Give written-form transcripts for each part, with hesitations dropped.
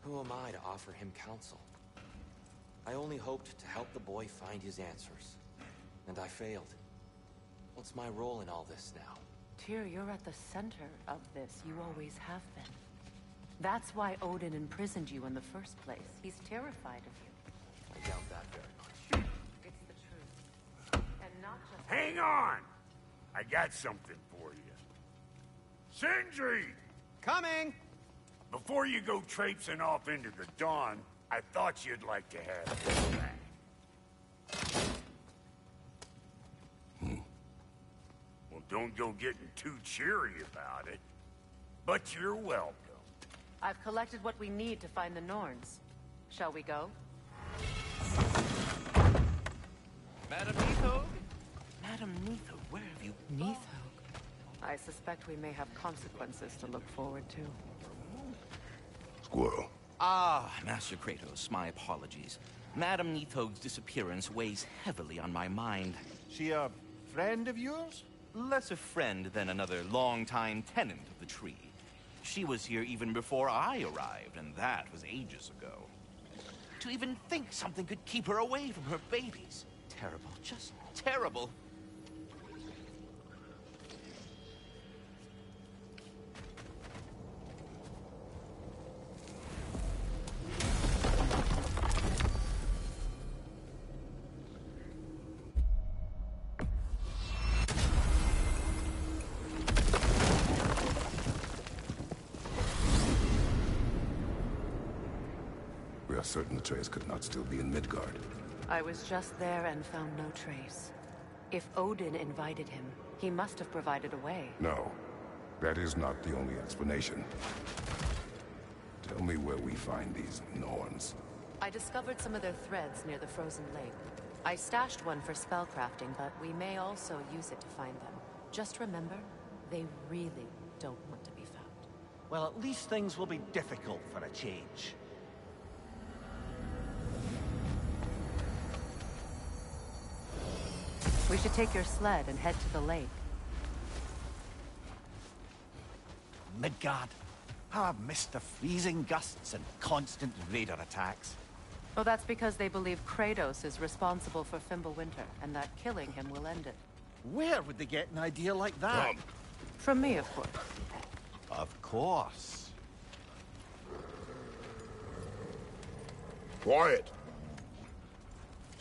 Who am I to offer him counsel? I only hoped to help the boy find his answers. And I failed. What's my role in all this now? Tyr, you're at the center of this. You always have been. That's why Odin imprisoned you in the first place. He's terrified of you. I doubt that very much. It's the truth. And not just... Hang on! I got something for you. Sindri! Coming! Before you go traipsing off into the dawn, I thought you'd like to have this back. Well, don't go getting too cheery about it. But you're welcome. I've collected what we need to find the Norns. Shall we go? Madam Neathog? Madam Neathog, where have you... Neathog? I suspect we may have consequences to look forward to. Squirrel. Ah, Master Kratos, my apologies. Madam Neathog's disappearance weighs heavily on my mind. She a friend of yours? Less a friend than another long-time tenant of the tree. She was here even before I arrived, and that was ages ago. To even think something could keep her away from her babies. Terrible, just terrible. We are certain the trace could not still be in Midgard. I was just there and found no trace. If Odin invited him, he must have provided a way. No, that is not the only explanation. Tell me where we find these Norns. I discovered some of their threads near the frozen lake. I stashed one for spellcrafting, but we may also use it to find them. Just remember, they really don't want to be found. Well, at least things will be difficult for a change. We should take your sled and head to the lake. Midgard. How I've missed the freezing gusts and constant raider attacks. Well, that's because they believe Kratos is responsible for Fimbulwinter, and that killing him will end it. Where would they get an idea like that? Come. From me, of course. Of course. Quiet!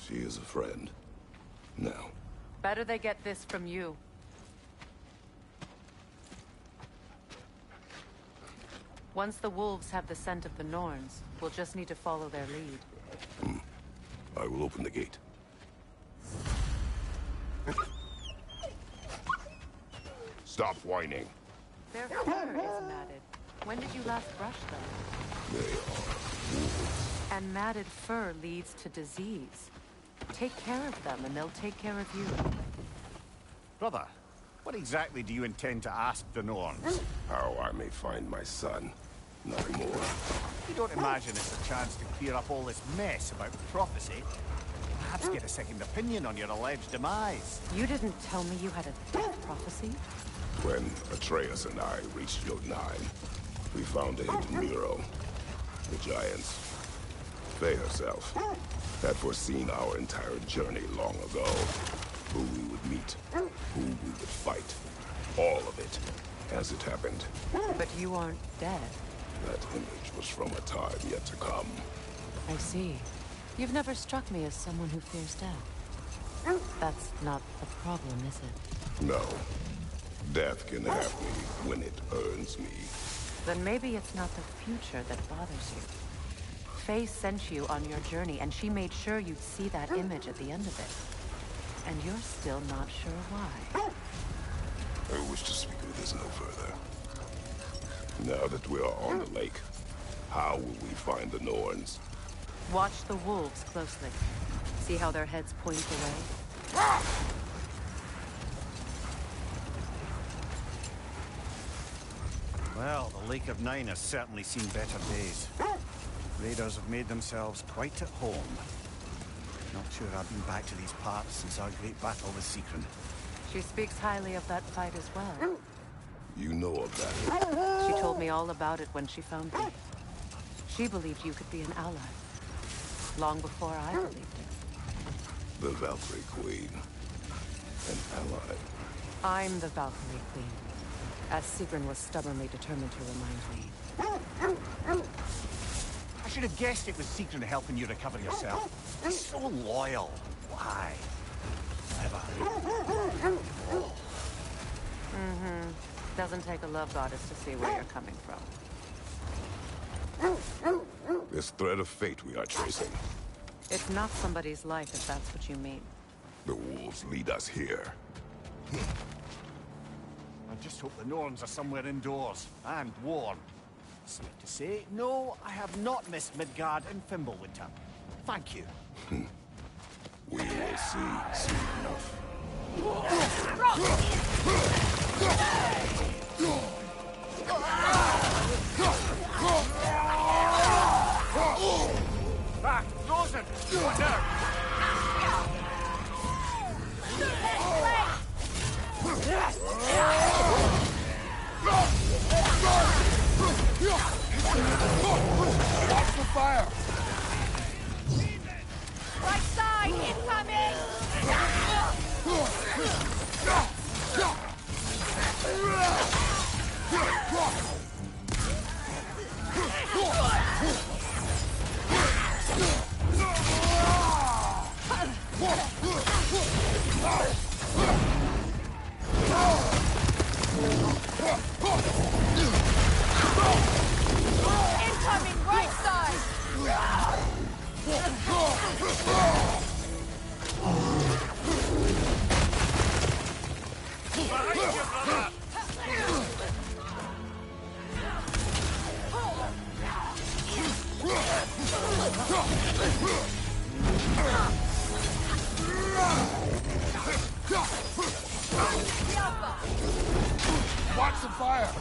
She is a friend. Now. Better they get this from you. Once the wolves have the scent of the Norns, we'll just need to follow their lead. I will open the gate. Stop whining. Their fur is matted. When did you last brush them? They are wolves. And matted fur leads to disease. Take care of them, and they'll take care of you. Brother, what exactly do you intend to ask the Norns? How I may find my son. Nothing more. You don't imagine it's a chance to clear up all this mess about prophecy? Perhaps get a second opinion on your alleged demise. You didn't tell me you had a death prophecy? When Atreus and I reached Jotunheim, we found a hidden Miro. The giants, Faye herself, had foreseen our entire journey long ago. Who we would meet, who we would fight. All of it, as it happened. But you aren't dead. That image was from a time yet to come. I see. You've never struck me as someone who fears death. That's not the problem, is it? No. Death can have me when it earns me. Then maybe it's not the future that bothers you. Faye sent you on your journey, and she made sure you'd see that image at the end of it. And you're still not sure why. I wish to speak of this no further. Now that we are on the lake, how will we find the Norns? Watch the wolves closely. See how their heads point away? Well, the Lake of Nine has certainly seen better days. Raiders have made themselves quite at home. Not sure I've been back to these parts since our great battle with Secret. She speaks highly of that fight as well. You know of that. She told me all about it when she found me. She believed you could be an ally. Long before I believed it. The Valkyrie Queen. An ally. I'm the Valkyrie Queen. As Sigrun was stubbornly determined to remind me. I should have guessed it was Sigrun helping you recover yourself. He's so loyal. Why? Never. Doesn't take a love goddess to see where you're coming from. This thread of fate we are tracing. It's not somebody's life, if that's what you mean. The wolves lead us here. I just hope the Norns are somewhere indoors, and warm. Sweet to say, no, I have not missed Midgard and Fimbulwinter. Thank you. We will see soon enough. Back, Rosen! What now? Watch the fire! Right side, incoming! Incoming right side! Watch the fire!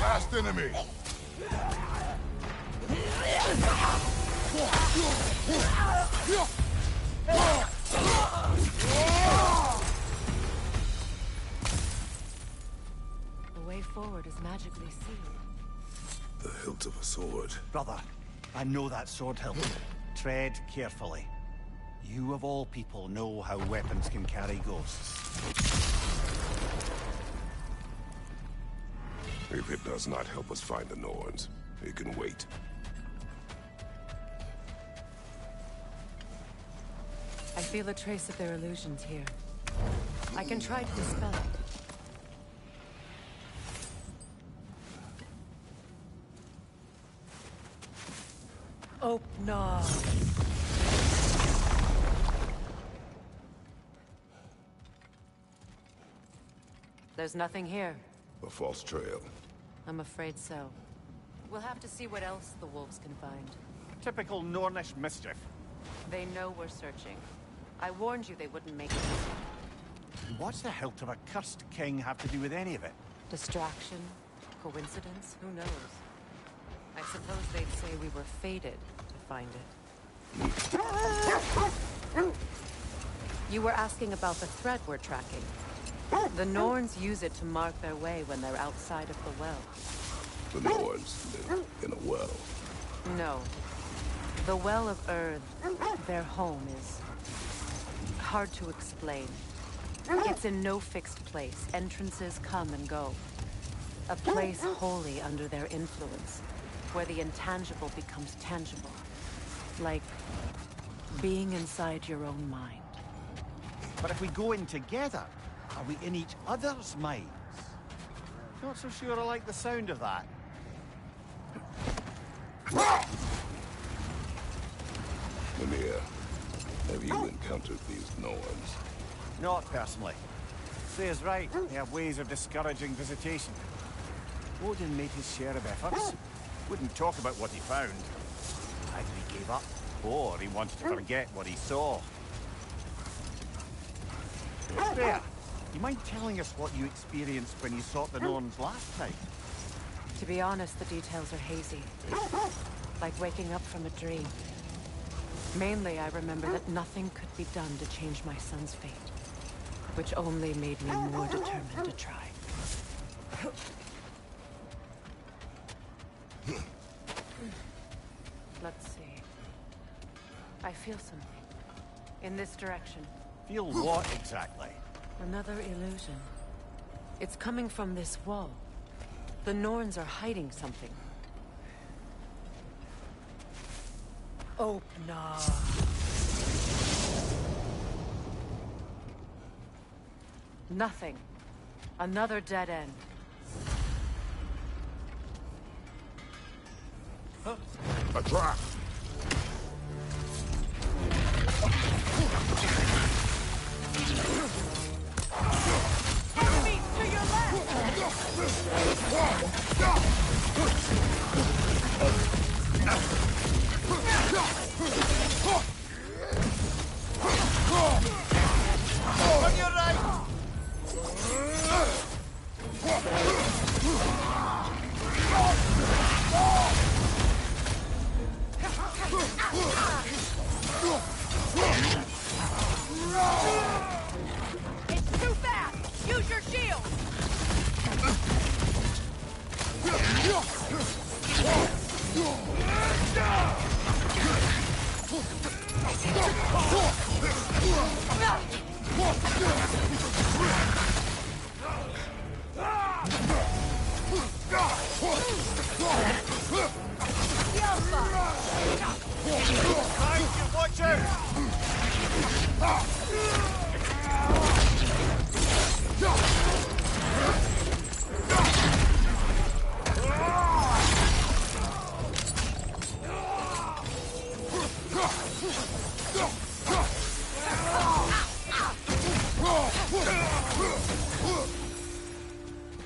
Last enemy! The way forward is magically sealed. The hilt of a sword. Brother, I know that sword hilt. Tread carefully. You of all people know how weapons can carry ghosts. If it does not help us find the Norns, it can wait. I feel a trace of their illusions here. I can try to dispel it. Oh, no. There's nothing here. A false trail. I'm afraid so. We'll have to see what else the wolves can find. Typical Nornish mischief. They know we're searching. I warned you they wouldn't make it. And what's the hilt of a cursed king have to do with any of it? Distraction? Coincidence? Who knows? I suppose they'd say we were fated to find it. You were asking about the thread we're tracking. The Norns use it to mark their way when they're outside of the well. The Norns live in a well. No. The Well of Earth, their home, is hard to explain. It's in no fixed place. Entrances come and go. A place wholly under their influence, where the intangible becomes tangible. Like being inside your own mind. But if we go in together, are we in each other's minds? Not so sure I like the sound of that. Mimir, have you encountered these Norns? Not personally. Freya's right. They have ways of discouraging visitation. Odin made his share of efforts. Wouldn't talk about what he found. Either he gave up, or he wanted to forget what he saw. Freya, you mind telling us what you experienced when you sought the Norns last time? To be honest, the details are hazy. Like waking up from a dream. Mainly, I remember that nothing could be done to change my son's fate. Which only made me more determined to try. Let's see. I feel something. In this direction. Feel what exactly? Another illusion. It's coming from this wall. The Norns are hiding something. Open up. Nothing. Another dead end. A trap! Enemies to your left! On your right! It's too fast! Use your shield! Watch out!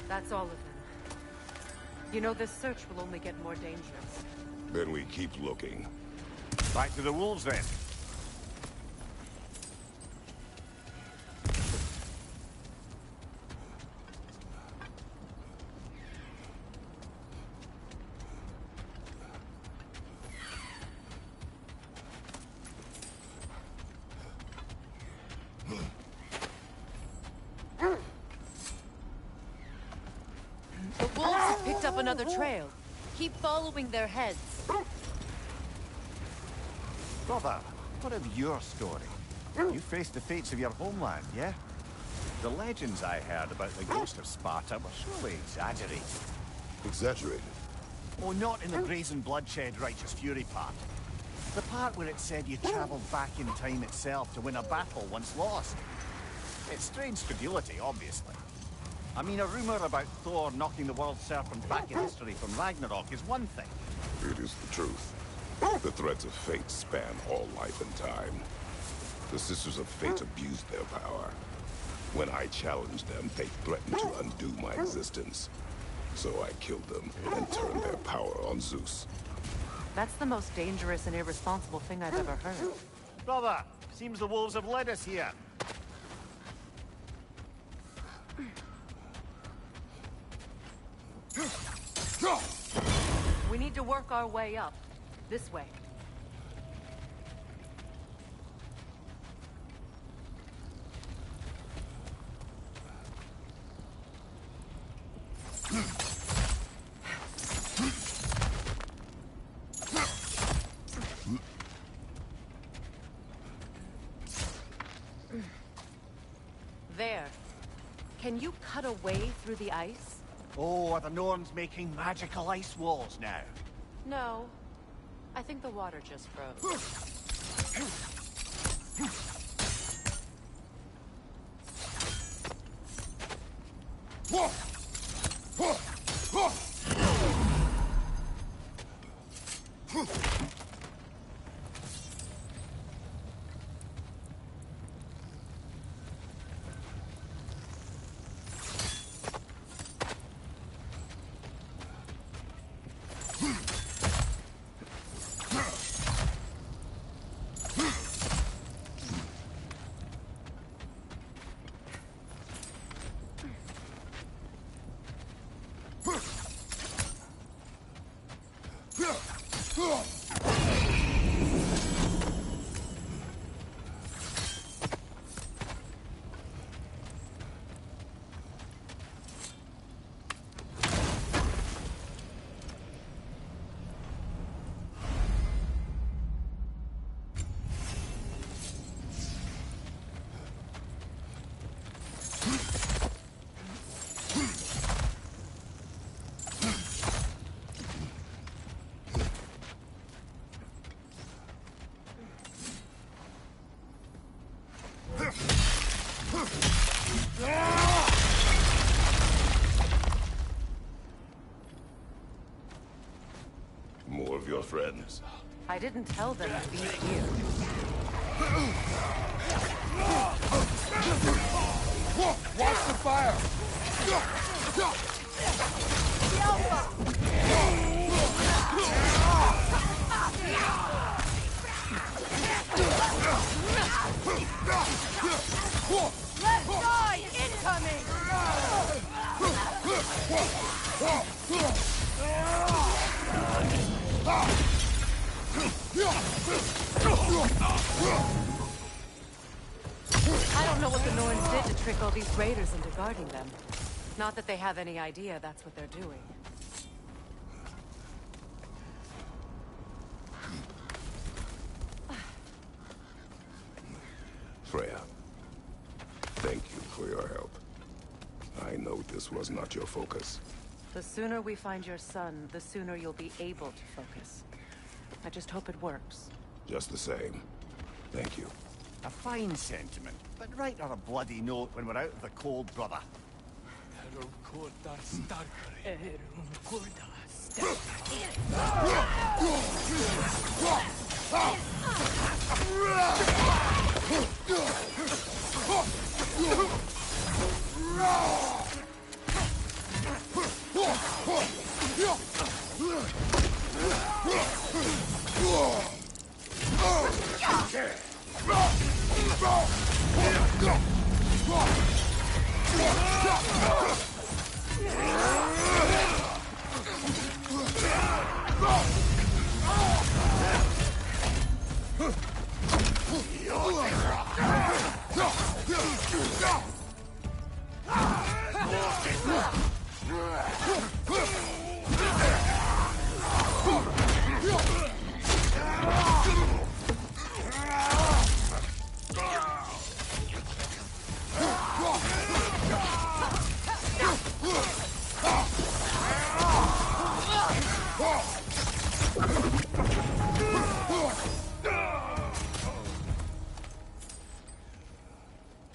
That's all of them. You know, this search will only get more dangerous. Then we keep looking. Back to the wolves then. The wolves have picked up another trail. Keep following their heads. Brother, what of your story? You faced the fates of your homeland, yeah? The legends I heard about the ghost of Sparta were surely exaggerated. Exaggerated? Oh, not in the brazen bloodshed righteous fury part. The part where it said you travelled back in time itself to win a battle once lost. It's strange credulity, obviously. I mean, a rumour about Thor knocking the world serpent back in history from Ragnarok is one thing. It is the truth. The threads of fate span all life and time. The Sisters of Fate abused their power. When I challenged them, they threatened to undo my existence. So I killed them and turned their power on Zeus. That's the most dangerous and irresponsible thing I've ever heard. Brother, seems the wolves have led us here. We need to work our way up. This way. There. Can you cut a way through the ice? Oh, are the Norns making magical ice walls now? No. I think the water just froze. I didn't tell them to be here. Watch the fire! Left side incoming! I don't know what the Norns did to trick all these raiders into guarding them. Not that they have any idea that's what they're doing. Freya, thank you for your help. I know this was not your focus. The sooner we find your son, the sooner you'll be able to focus. I just hope it works. Just the same. Thank you. A fine sentiment, but write on a bloody note when we're out of the cold, brother.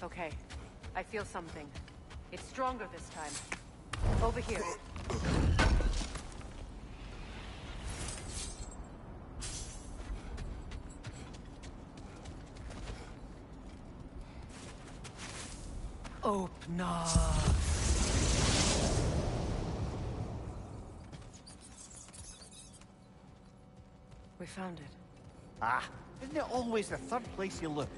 Okay, I feel something. It's stronger this time. Over here. Open up. We found it. Ah, isn't it always the third place you look?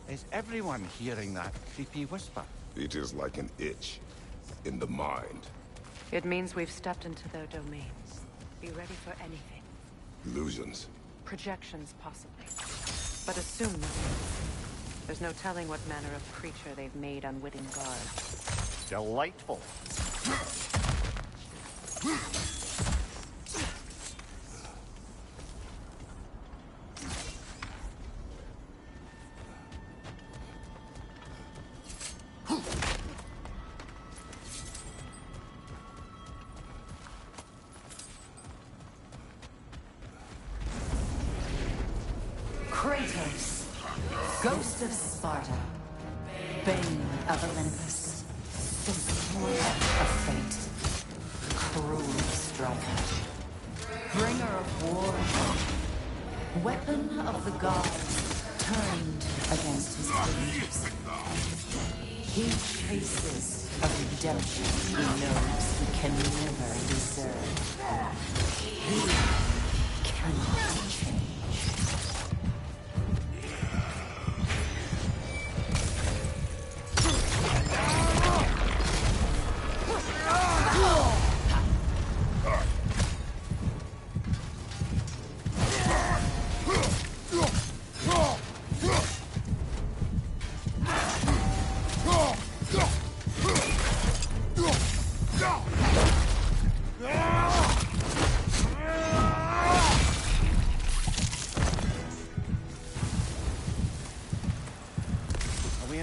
Is everyone hearing that creepy whisper? It is like an itch in the mind. It means we've stepped into their domains. Be ready for anything. Illusions. Projections, possibly. But assume nothing. There's no telling what manner of creature they've made unwitting guards. Delightful. Kratos, Ghost of Sparta, Bane of Olympus, Destroyer of Fate, Cruel Striker, Bringer of War, Weapon of the Gods, turned against his enemies. He traces a redemption he knows he can never deserve. He cannot change.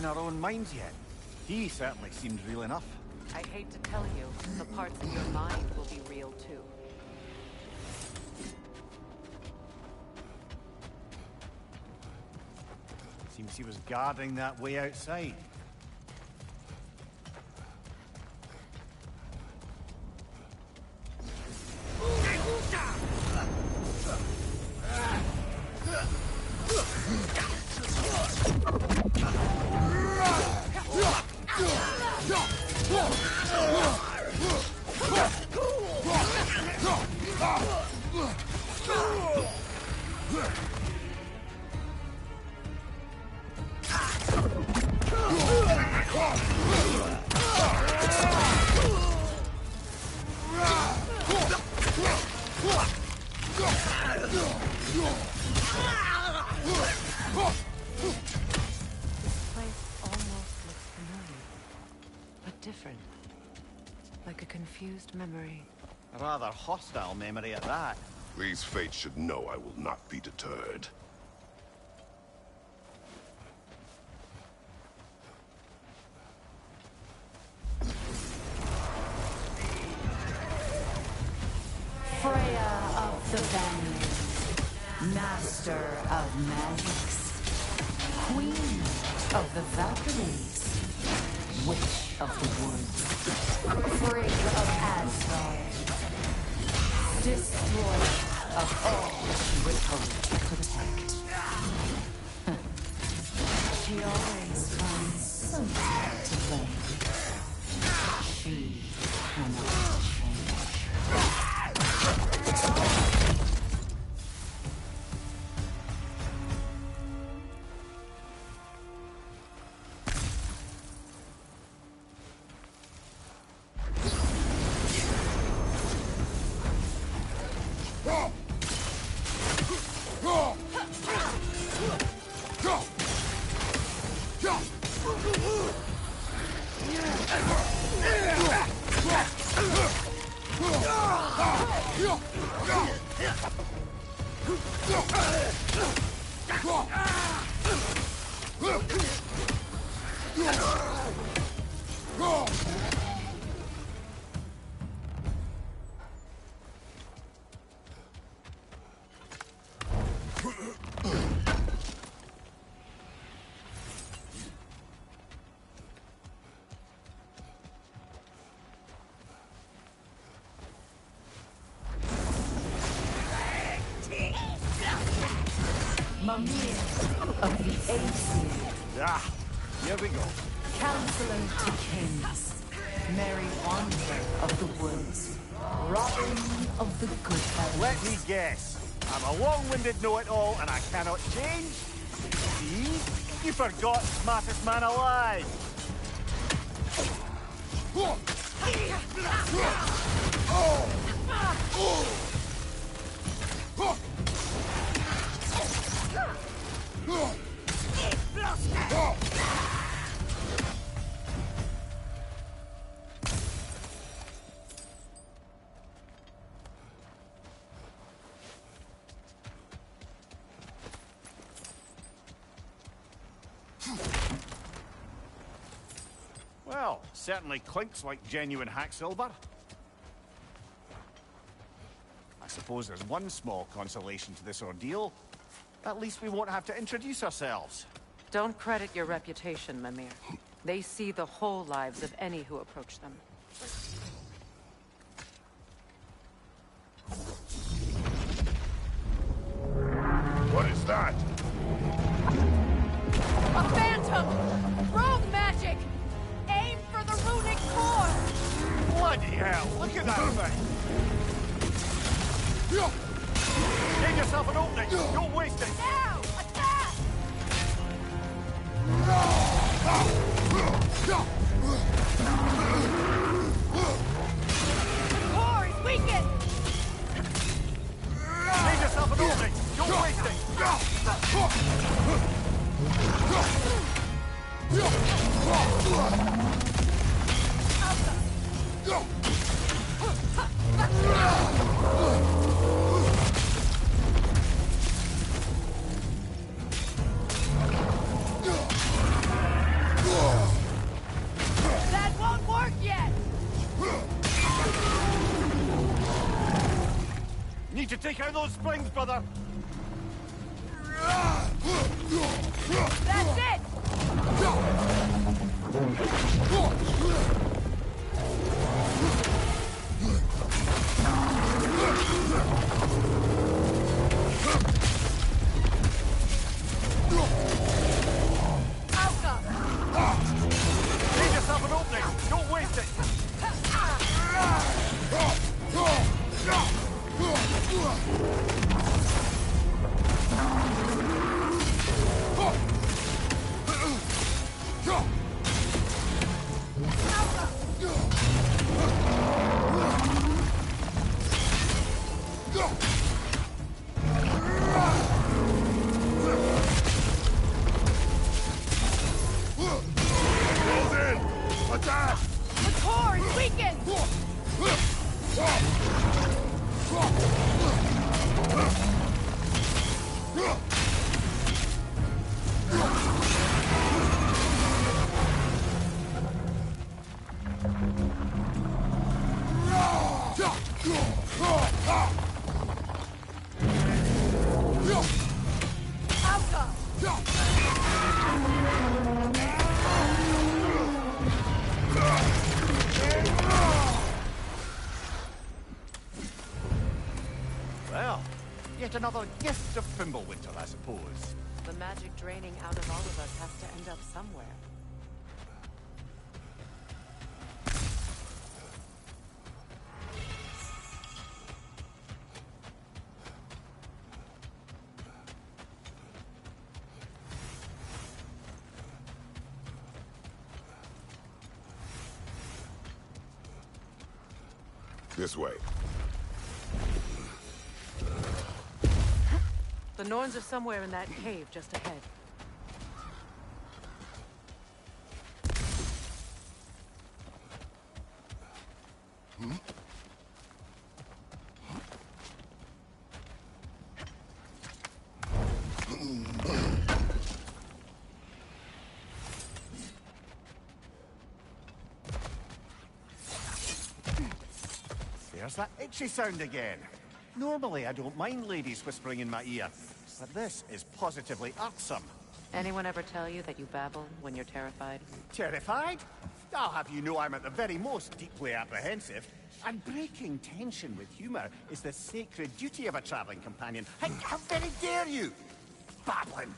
Our own minds yet. He certainly seemed real enough. I hate to tell you, the parts of your mind will be real too. Seems he was guarding that way outside. memory. A rather hostile memory at that. These fates should know I will not be deterred. Freya of the Vanir, master of magics, queen of the Valkyries, witch of the woods, Frigg of Asgard, destroyer of all she was hoped to protect. She always finds something to blame. She cannot change. Mimir of the Aesir. Ah, here we go. Counselor to kings, merry wanderer of the woods, Robin of the good heavens. Let me guess. I'm a long-winded know-it-all and I cannot change? See? You forgot smartest man alive. Well, certainly clinks like genuine hack silver. I suppose there's one small consolation to this ordeal. At least we won't have to introduce ourselves. Don't credit your reputation, Mimir. They see the whole lives of any who approach them. What is that? A phantom! Rogue magic! Aim for the runic core! Bloody hell, look at that thing! Get yourself an opening, don't waste it! Now! Attack! The core is weakened! Get yourself an opening, don't waste it! That won't work yet! Need to take out those springs, brother! That's it! Get yourself an opening, don't waste it! Close in! Attack! The core is weakened! Well, yet another gift of Fimbulwinter, I suppose. The magic draining out of all of us has to end up somewhere. This way. The Norns are somewhere in that cave just ahead. There's that itchy sound again. Normally, I don't mind ladies whispering in my ear, but this is positively irksome. Anyone ever tell you that you babble when you're terrified? Terrified? I'll have you know I'm at the very most deeply apprehensive. And breaking tension with humor is the sacred duty of a traveling companion. How very dare you? Babbling!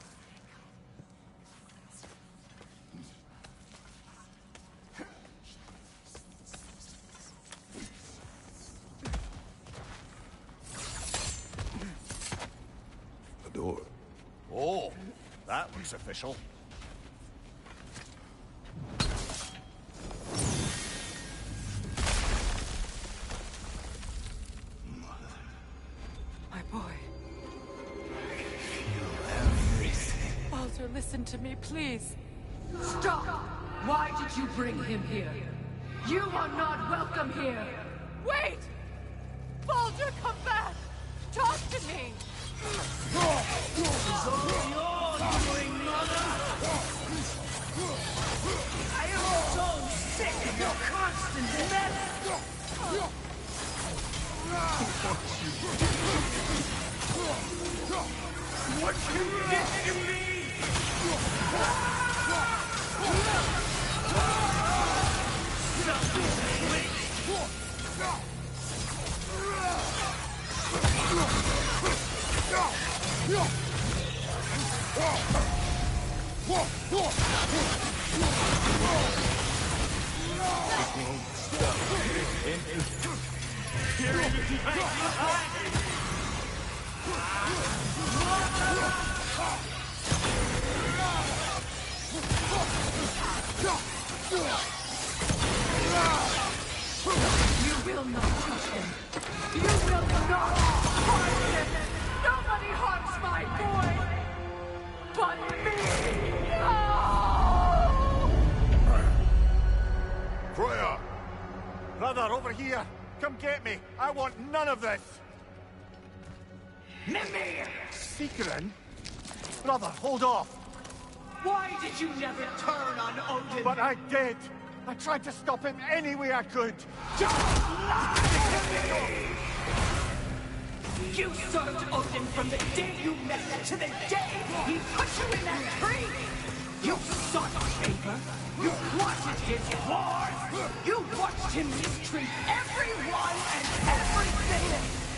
A door. Oh, that looks official. My boy. Baldur, listen to me, please. Stop! Why did you bring him here? You are not welcome here! Wait! Baldur, come back! Talk to me! I am so sick of your constant mess! What you did to me! You will not touch him. You will not harm him. Nobody harms my boy. But me. No! Freya! Brother, over here! Come get me! I want none of this! Mimir! Seekerin? Brother, hold off! Why did you never turn on Odin? But I did! I tried to stop him any way I could! Don't lie to me! You served Odin from the day you met to the day he put you in that tree! You sought favor! You wanted his wars! You watched him mistreat everyone and everything!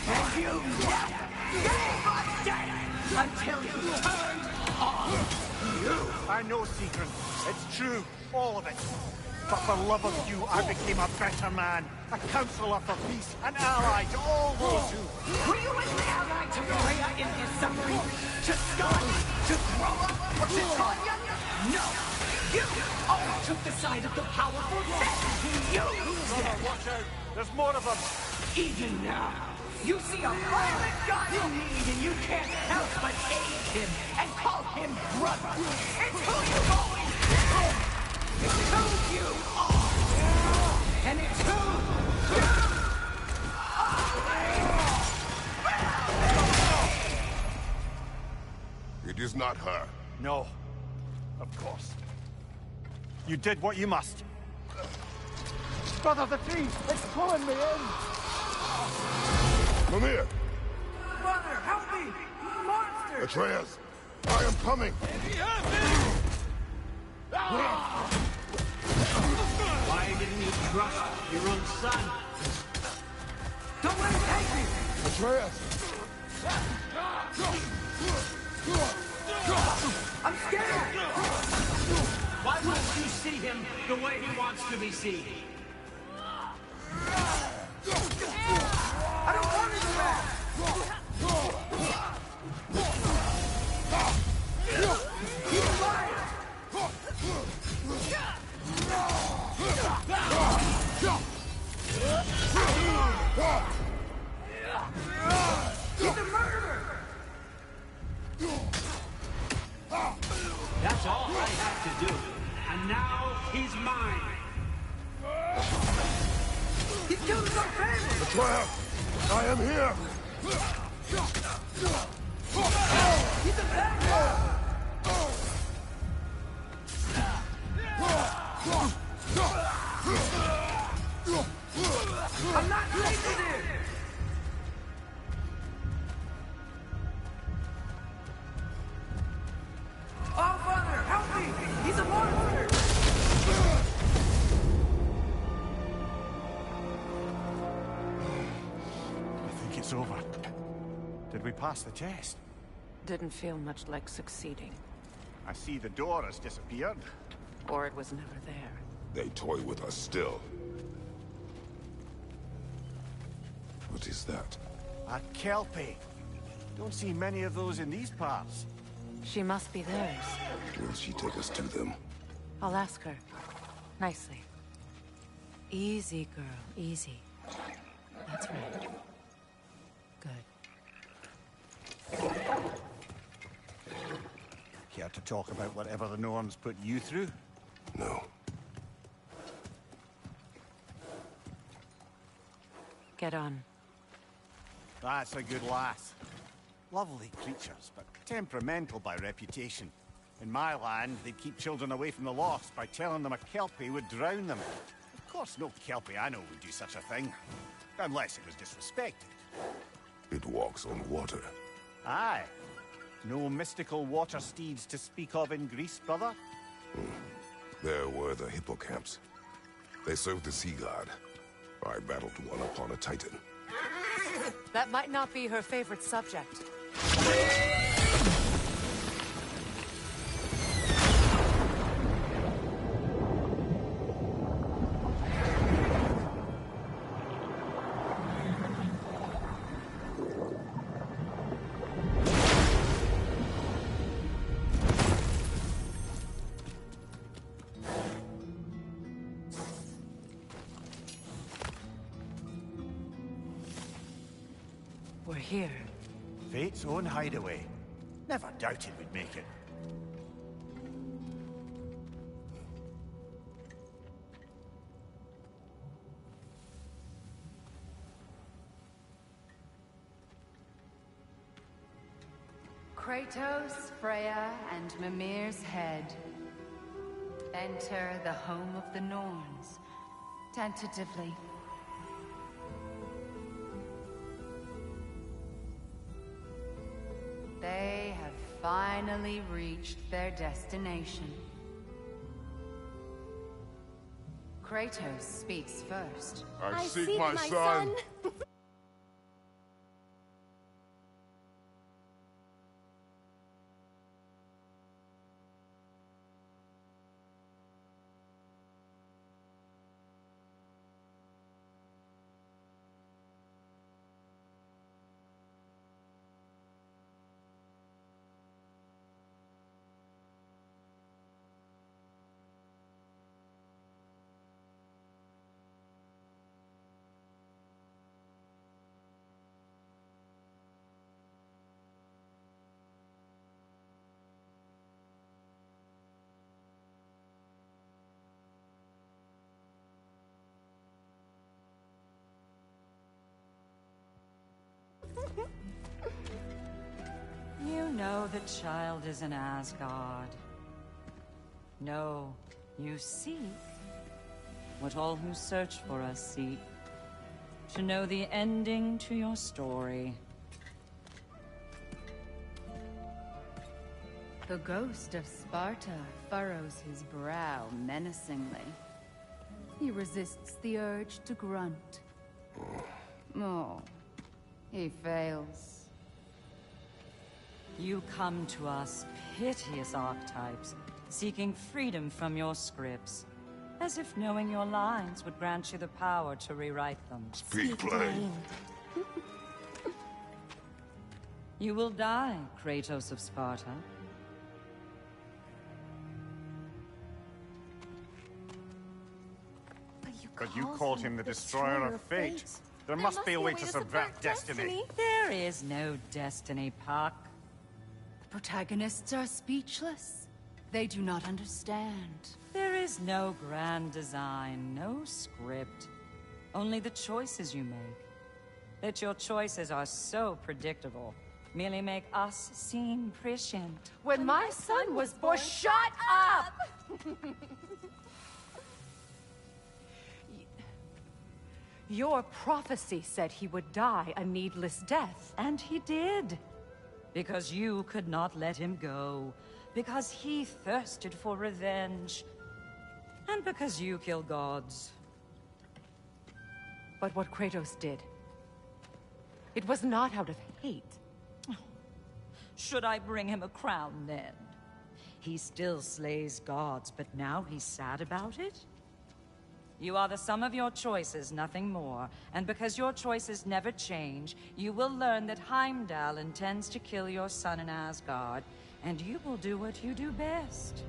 And you never gave a damn until he turned on you! I know, Seekerin. It's true. All of it. But for love of you, I became a better man. A counselor for peace. An ally to all those who... Were you an ally to Freya in his suffering? To Scott? To Groa? Or to Tanya? No! You all took the side of the powerful set! You Brother, said... watch out. There's more of them. Even now, you see a violent god in need and you can't help but aid him and call him brother. It's who you've always been! It's who you are! And it's who you are! It is not her. No. Of course. You did what you must. Brother, the tree! It's pulling me in! Mimir! Mother, help me! Monster! Atreus! I am coming! Why didn't you trust your own son? Don't let him take me! Atreus! I'm scared! Why won't you see him the way he wants to be seen? I don't want to go back! He's alive! He's a murderer! That's all I have to do. And now he's mine. He killed our family! Atreus! I am here! He's a bad guy! I'm not taking it! Oh, Father, help me! He's a monster! I think it's over. Did we pass the test? Didn't feel much like succeeding. I see the door has disappeared. Or it was never there. They toy with us still. What is that? A Kelpie. Don't see many of those in these parts. She must be theirs. Will she take us to them? I'll ask her. Nicely. Easy, girl. Easy. That's right. Good. Care to talk about whatever the Norns put you through? No. Get on. That's a good lass. Lovely creatures, but temperamental by reputation. In my land, they'd keep children away from the lost by telling them a Kelpie would drown them. Of course, no Kelpie I know would do such a thing. Unless it was disrespected. It walks on water. Aye. No mystical water steeds to speak of in Greece, brother? There were the hippocamps. They served the sea god. I battled one upon a titan. That might not be her favorite subject. We're here. Fate's own hideaway. Never doubted we'd make it. Kratos, Freya, and Mimir's head. Enter the home of the Norns. Tentatively. They have finally reached their destination. Kratos speaks first. I seek my son. You know the child is in Asgard. No, you seek what all who search for us seek. to know the ending to your story. The ghost of Sparta furrows his brow menacingly. He resists the urge to grunt. Oh, he fails. You come to us, piteous archetypes, seeking freedom from your scripts, as if knowing your lines would grant you the power to rewrite them. Speak plain. You will die, Kratos of Sparta. But you called him the Destroyer of Fate. There must be a way to subvert destiny. There is no destiny, Puck. The protagonists are speechless. They do not understand. There is no grand design, no script. Only the choices you make. That your choices are so predictable merely make us seem prescient. When my son was born, shut up! Your prophecy said he would die a needless death. And he did. Because you could not let him go. Because he thirsted for revenge. And because you kill gods. But what Kratos did, it was not out of hate. Should I bring him a crown then? He still slays gods, but now he's sad about it? You are the sum of your choices, nothing more. And because your choices never change, you will learn that Heimdall intends to kill your son in Asgard, and you will do what you do best.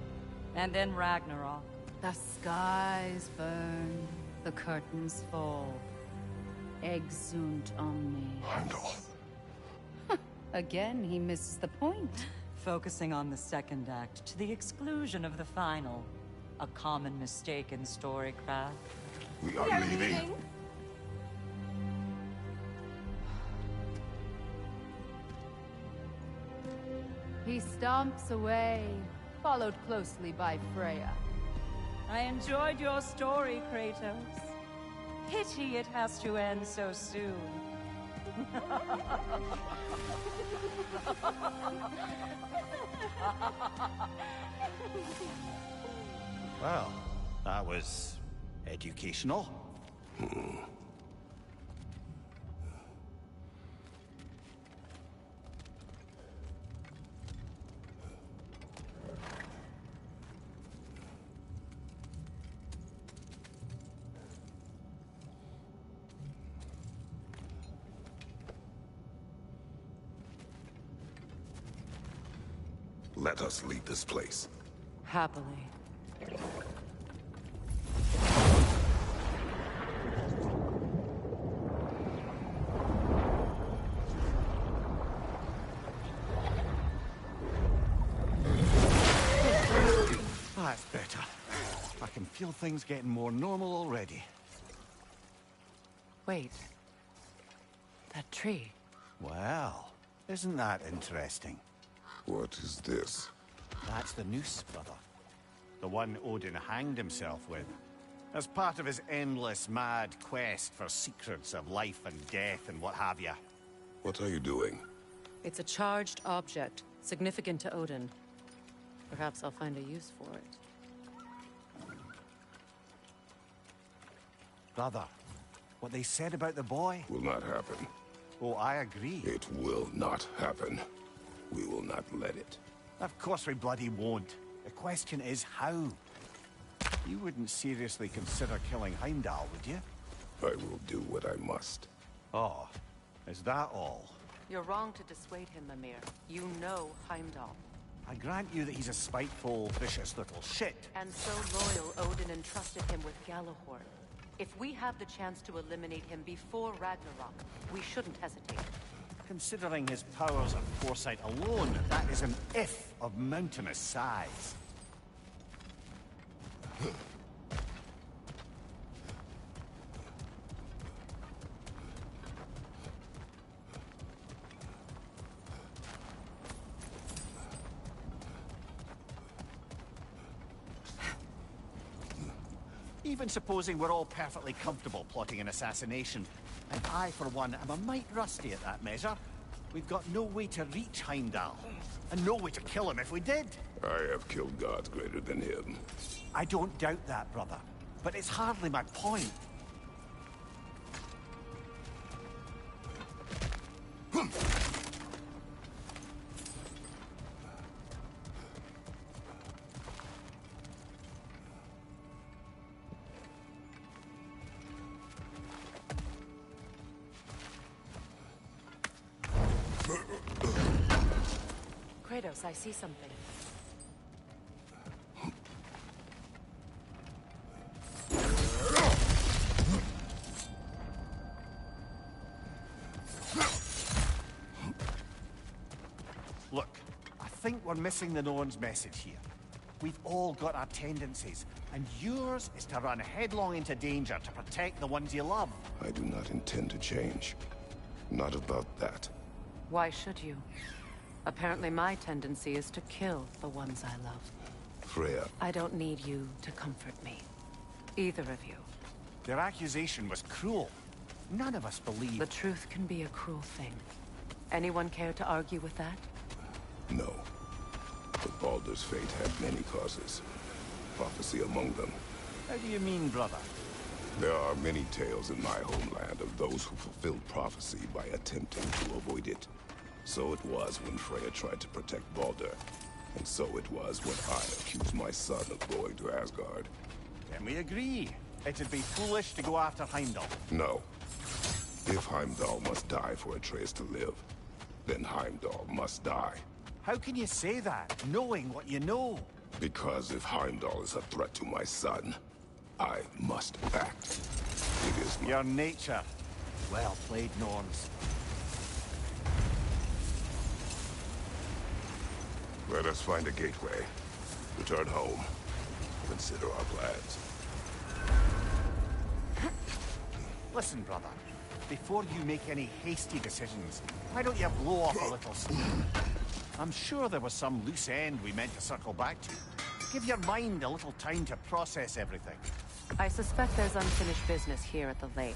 And then Ragnarok. The skies burn, the curtains fall. Exunt omnes. Heimdall. Again, he misses the point. Focusing on the second act to the exclusion of the final. A common mistake in storycraft. We are leaving. He stomps away, followed closely by Freya. I enjoyed your story, Kratos. Pity it has to end so soon. Well, that was educational. Let us leave this place. Happily. That's better. I can feel things getting more normal already. Wait. That tree. Well, isn't that interesting? What is this? That's the noose, brother. The one Odin hanged himself with. As part of his endless, mad quest for secrets of life and death and what have you. What are you doing? It's a charged object, significant to Odin. Perhaps I'll find a use for it. Brother, what they said about the boy? Will not happen. Oh, I agree. It will not happen. We will not let it. Of course we bloody won't. The question is how. You wouldn't seriously consider killing Heimdall, would you? I will do what I must. Oh, is that all? You're wrong to dissuade him, Mimir. You know Heimdall. I grant you that he's a spiteful, vicious little shit. And so loyal, Odin entrusted him with Gjallarhorn. If we have the chance to eliminate him before Ragnarok, we shouldn't hesitate. Considering his powers and foresight alone, that is an if of mountainous size. Even supposing we're all perfectly comfortable plotting an assassination, And I, for one, am a mite rusty at that measure. We've got no way to reach Heimdall, and no way to kill him if we did. I have killed gods greater than him. I don't doubt that, brother. But it's hardly my point. Kratos, I see something. Look, I think we're missing the Norn's message here. We've all got our tendencies, and yours is to run headlong into danger to protect the ones you love. I do not intend to change. Not about that. Why should you? Apparently my tendency is to kill the ones I love. Freya. I don't need you to comfort me. Either of you. Their accusation was cruel. None of us believe... The truth can be a cruel thing. Anyone care to argue with that? No. But Baldur's fate had many causes. Prophecy among them. How do you mean, brother? There are many tales in my homeland of those who fulfilled prophecy by attempting to avoid it. So it was when Freya tried to protect Baldur. And so it was when I accused my son of going to Asgard. Can we agree? It'd be foolish to go after Heimdall. No. If Heimdall must die for Atreus to live, then Heimdall must die. How can you say that, knowing what you know? Because if Heimdall is a threat to my son, I must act. It is your nature. Well played, Norns. Let us find a gateway. Return home. Consider our plans. Listen, brother. Before you make any hasty decisions, why don't you blow off a little steam? I'm sure there was some loose end we meant to circle back to. Give your mind a little time to process everything. I suspect there's unfinished business here at the lake,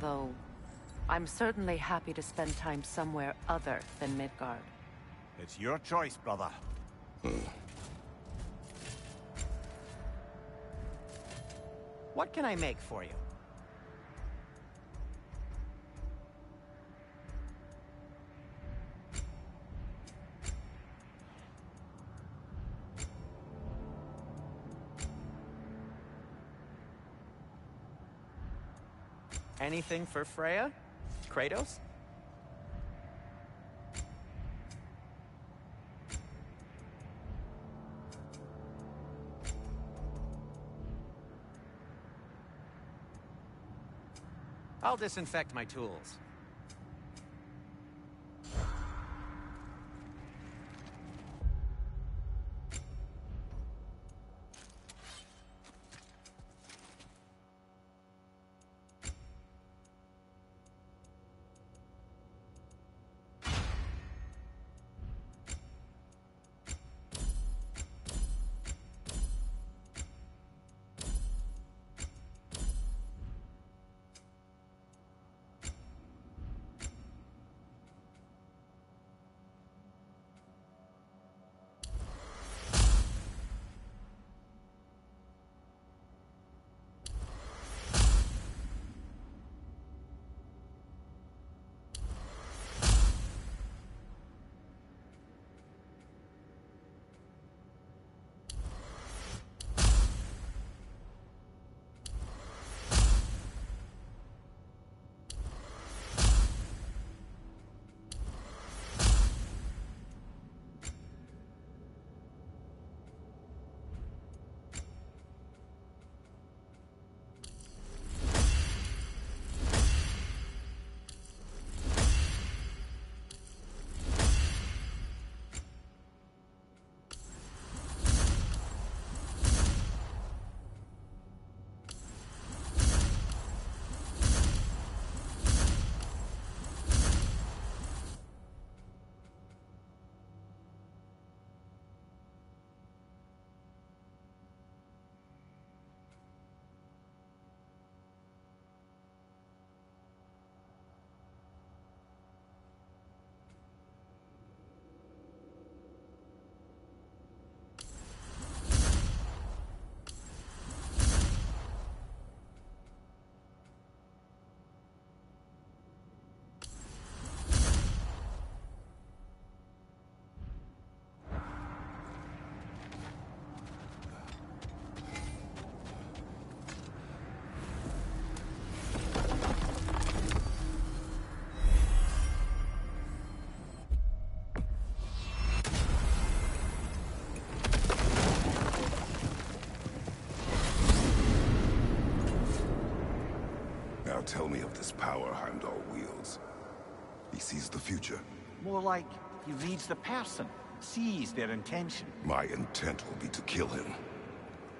though I'm certainly happy to spend time somewhere other than Midgard. It's your choice, brother. What can I make for you? Anything for Freya? Kratos? I'll disinfect my tools. tell me of this power Heimdall wields? He sees the future. More like he reads the person, sees their intention. My intent will be to kill him.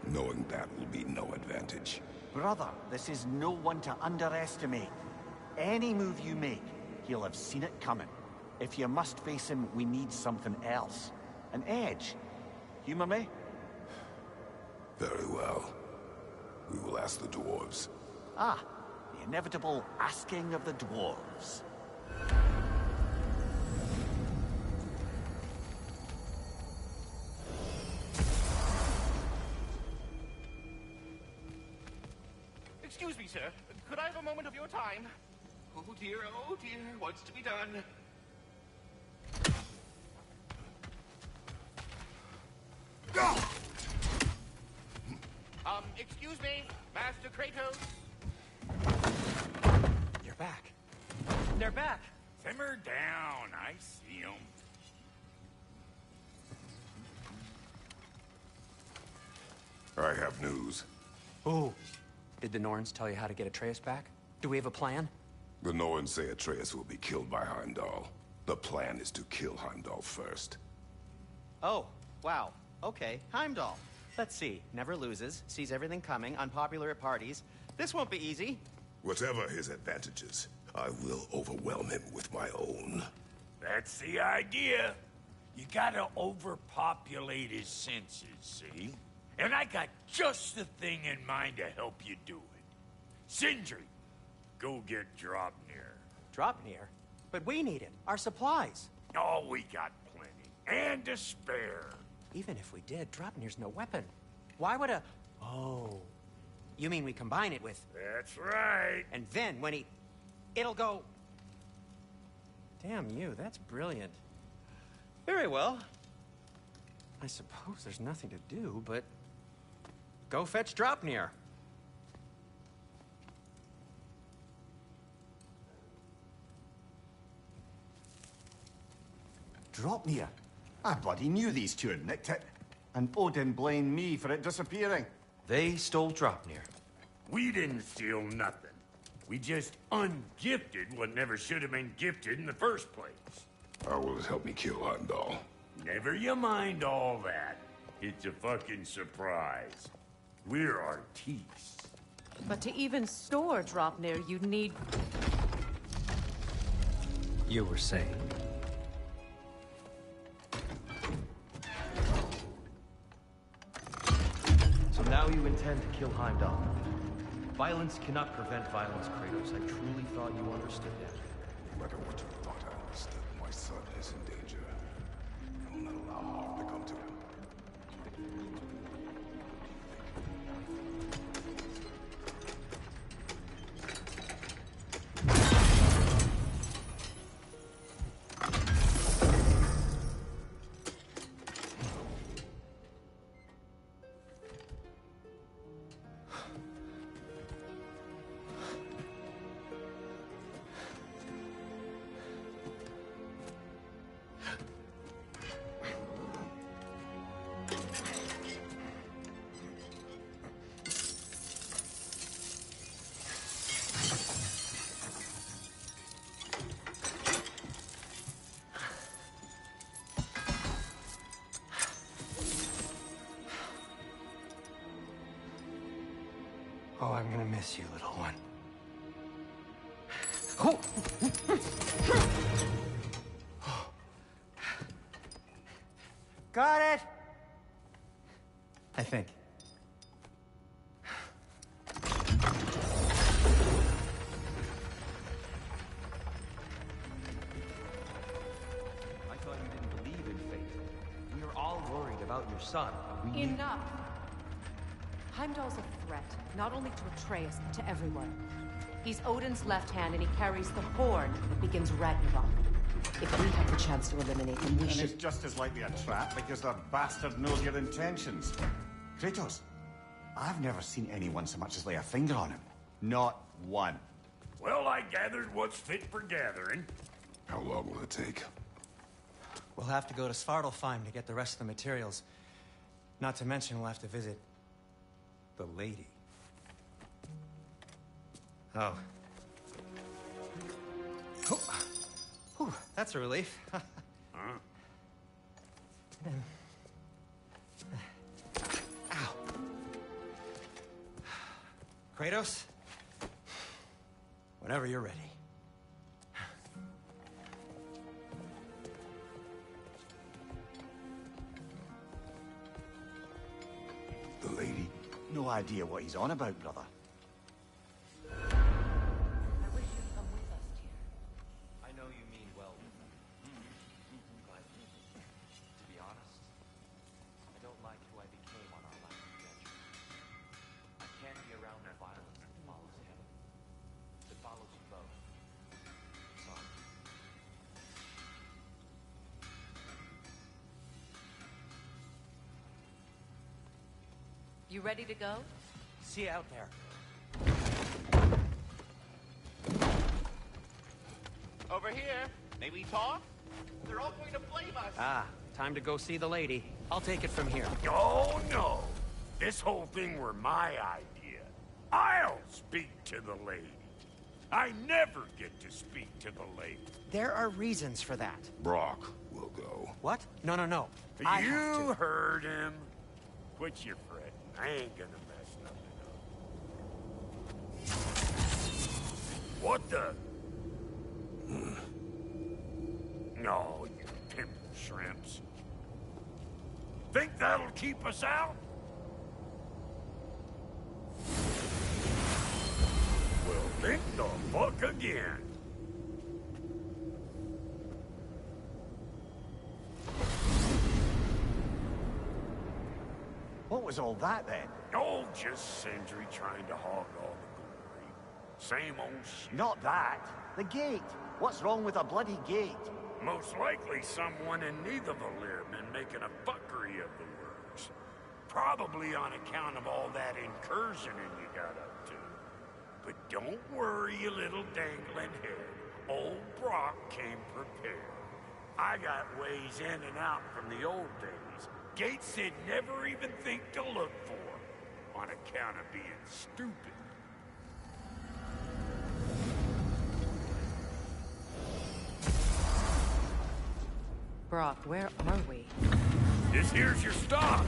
Knowing that will be no advantage. Brother, this is no one to underestimate. Any move you make, he'll have seen it coming. If you must face him, we need something else. An edge. Humor me? Very well. We will ask the dwarves. Ah, the inevitable asking of the dwarves. Excuse me, sir. Could I have a moment of your time? Oh dear, what's to be done? Excuse me, Master Kratos? You're back. They're back. Simmer down, I see 'em. I have news. Oh. Did the Norns tell you how to get Atreus back? Do we have a plan? The Norns say Atreus will be killed by Heimdall. The plan is to kill Heimdall first. Oh, wow. Okay, Heimdall. Let's see. Never loses, sees everything coming, unpopular at parties. This won't be easy. Whatever his advantages, I will overwhelm him with my own. That's the idea. You gotta overpopulate his senses, see? And I got just the thing in mind to help you do it. Sindri, go get Draupnir. Draupnir? But we need it. Our supplies. Oh, we got plenty. And to spare. Even if we did, Draupnir's no weapon. Why would a... Oh. You mean we combine it with... That's right. And then when he... It'll go... Damn you, that's brilliant. Very well. I suppose there's nothing to do, but... Go fetch Draupnir. Draupnir? I bloody knew these two had nicked it. And Odin blamed me for it disappearing. They stole Draupnir. We didn't steal nothing. We just ungifted what never should have been gifted in the first place. How will it help me kill Heimdall? Never you mind all that. It's a fucking surprise. We're artistes. But to even store Draupnir, you'd need... You were saying? So now you intend to kill Heimdall. Violence cannot prevent violence, Kratos. I truly thought you understood that. No matter what you thought I understood, my son is in danger. I will not allow harm to come to him. Oh, I'm gonna miss you, little one. Oh. Got it! I think. I thought you didn't believe in fate. We were all worried about your son. Enough! Heimdall's a threat, not only to Atreus, but to everyone. He's Odin's left hand, and he carries the horn that begins Ragnarok. If we have the chance to eliminate him, we should... And it's just as likely a trap because the bastard knows your intentions. Kratos, I've never seen anyone so much as lay a finger on him. Not one. Well, I gathered what's fit for gathering. How long will it take? We'll have to go to Svartalfheim to get the rest of the materials. Not to mention we'll have to visit... the lady. Oh, Whew, that's a relief. Ow. Kratos? Whenever you're ready. The lady? No idea what he's on about, brother. I wish you'd come with us, dear. I know you mean well with them. But, to be honest, I don't like who I became on our last adventure. I can't be around the violence that follows him. That follows you both. Sorry. You ready to go? See you out there. Over here. May we talk? They're all going to blame us. Ah, time to go see the lady. I'll take it from here. Oh, no. This whole thing were my idea. I'll speak to the lady. I never get to speak to the lady. There are reasons for that. Brock will go. What? No, no, no. I have You to. heard him. Quit your fretting. I ain't gonna mess nothing up. What the? No, you pimple shrimps. Think that'll keep us out? Well, think the fuck again. What was all that, then? Oh, just Sindri trying to hog all the glory. Same old shit. Not that. The gate. What's wrong with a bloody gate? Most likely someone in Nidavellir been making a fuckery of the works. Probably on account of all that incursioning you got up to. But don't worry, you little dangling head. Old Brock came prepared. I got ways in and out from the old days. Gates they'd never even think to look for, on account of being stupid. Brock, where are we? This here's your stop.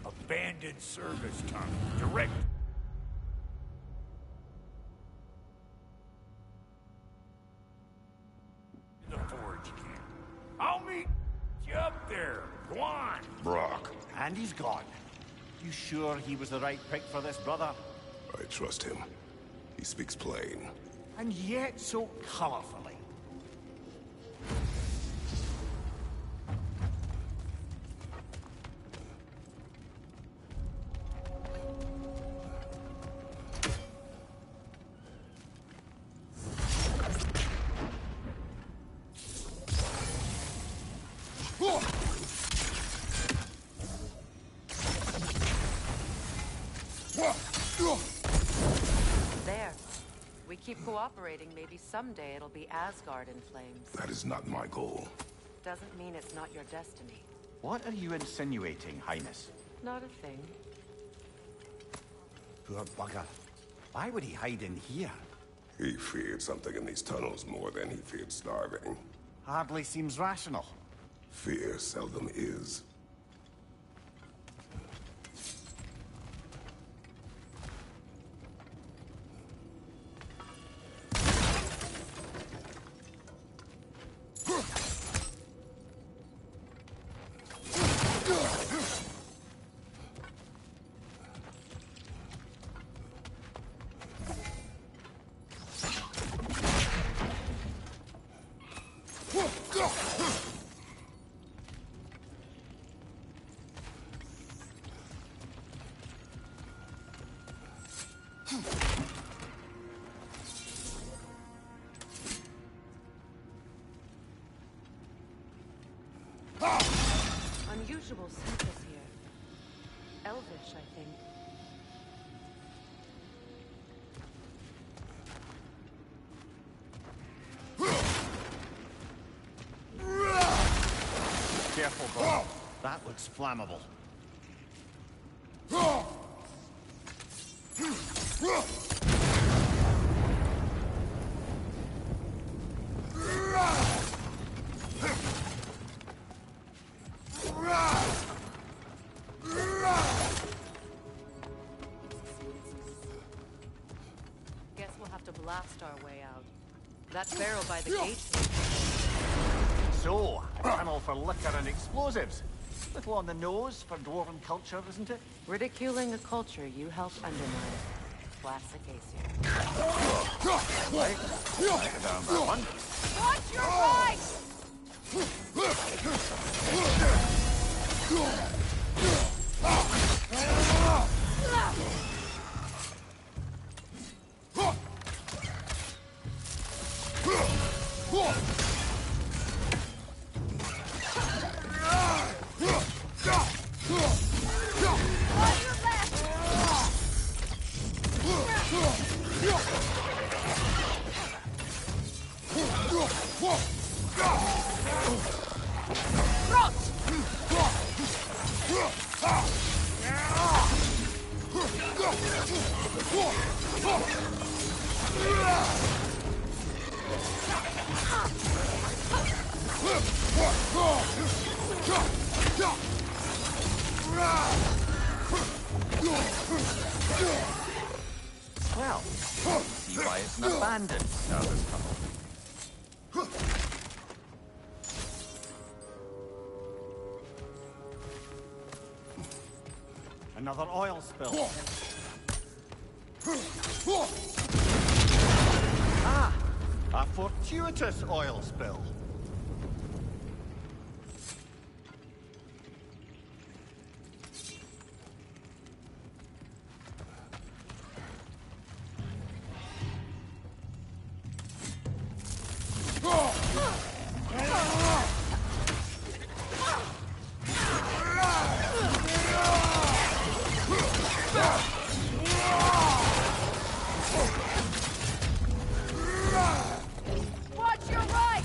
Abandoned service tunnel. Direct. The forge camp. I'll meet you up there. Go on. Brock, And he's gone. You sure he was the right pick for this, brother? I trust him. He speaks plain. And yet so colorfully. There. We keep cooperating, maybe someday it'll be Asgard in flames. That is not my goal. Doesn't mean it's not your destiny. What are you insinuating, Highness? Not a thing. Poor bugger. Why would he hide in here? He feared something in these tunnels more than he feared starving. Hardly seems rational. Fear seldom is. Unusual surface here. Elvish, I think. Careful, brother. That looks flammable. that barrel by the gate. So, a tunnel for liquor and explosives. Little on the nose for dwarven culture, isn't it? Ridiculing a culture you helped undermine. Classic Aesir. Right. Write down that one. Watch your right! Well, see why it's an abandoned service tunnel. Another oil spill. Ah! A fortuitous oil spill. Watch your right!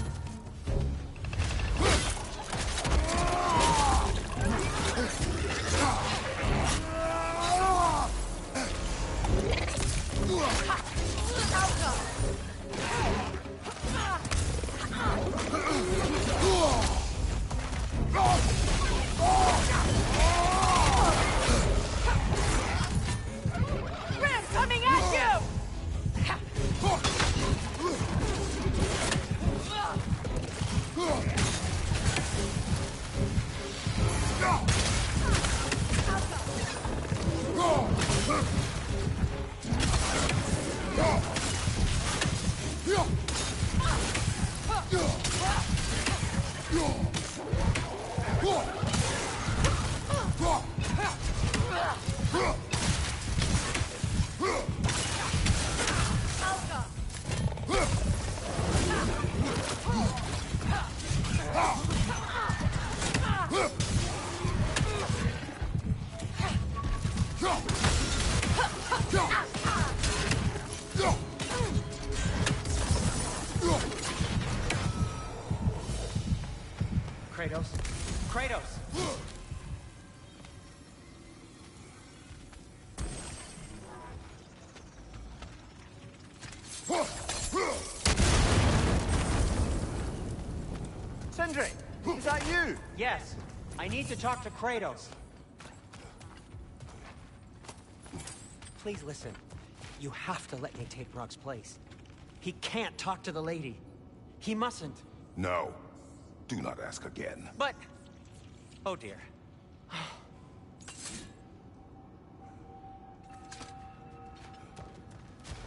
Ram coming at you! Kratos. Kratos! Sindri, is that you? Yes. I need to talk to Kratos. Please listen. You have to let me take Rock's place. He can't talk to the lady. He mustn't. No. Do not ask again. But... Oh dear.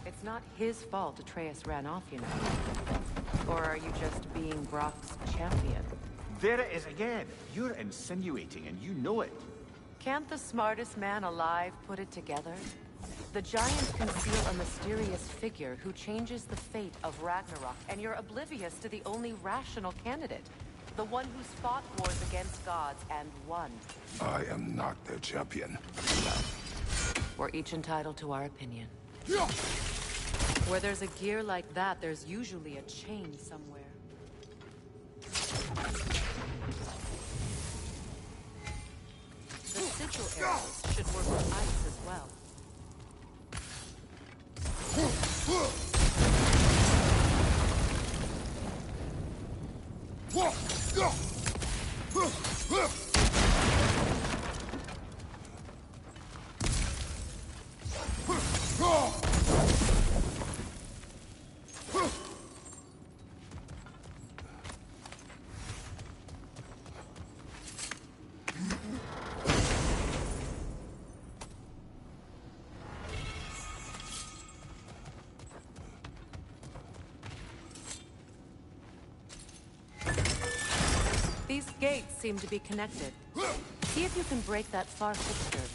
It's not his fault Atreus ran off, you know. Or are you just being Brock's champion? There it is again. You're insinuating and you know it. Can't the smartest man alive put it together? The giants conceal a mysterious figure who changes the fate of Ragnarok, and you're oblivious to the only rational candidate. The one who's fought wars against gods and won. I am not their champion. We're each entitled to our opinion. Where there's a gear like that, there's usually a chain somewhere. The sigil arrows should work with ice as well. gates seem to be connected. See if you can break that far fixture.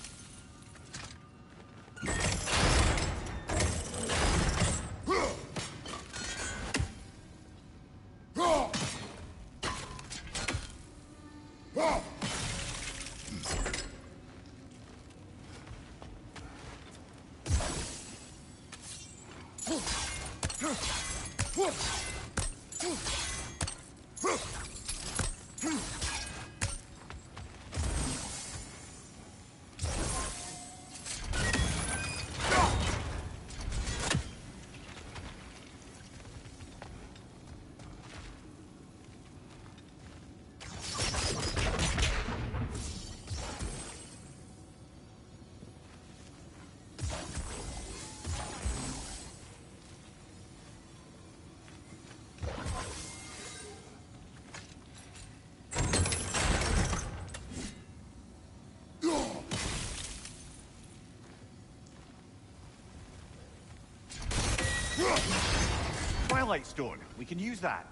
Twilight Stone. We can use that.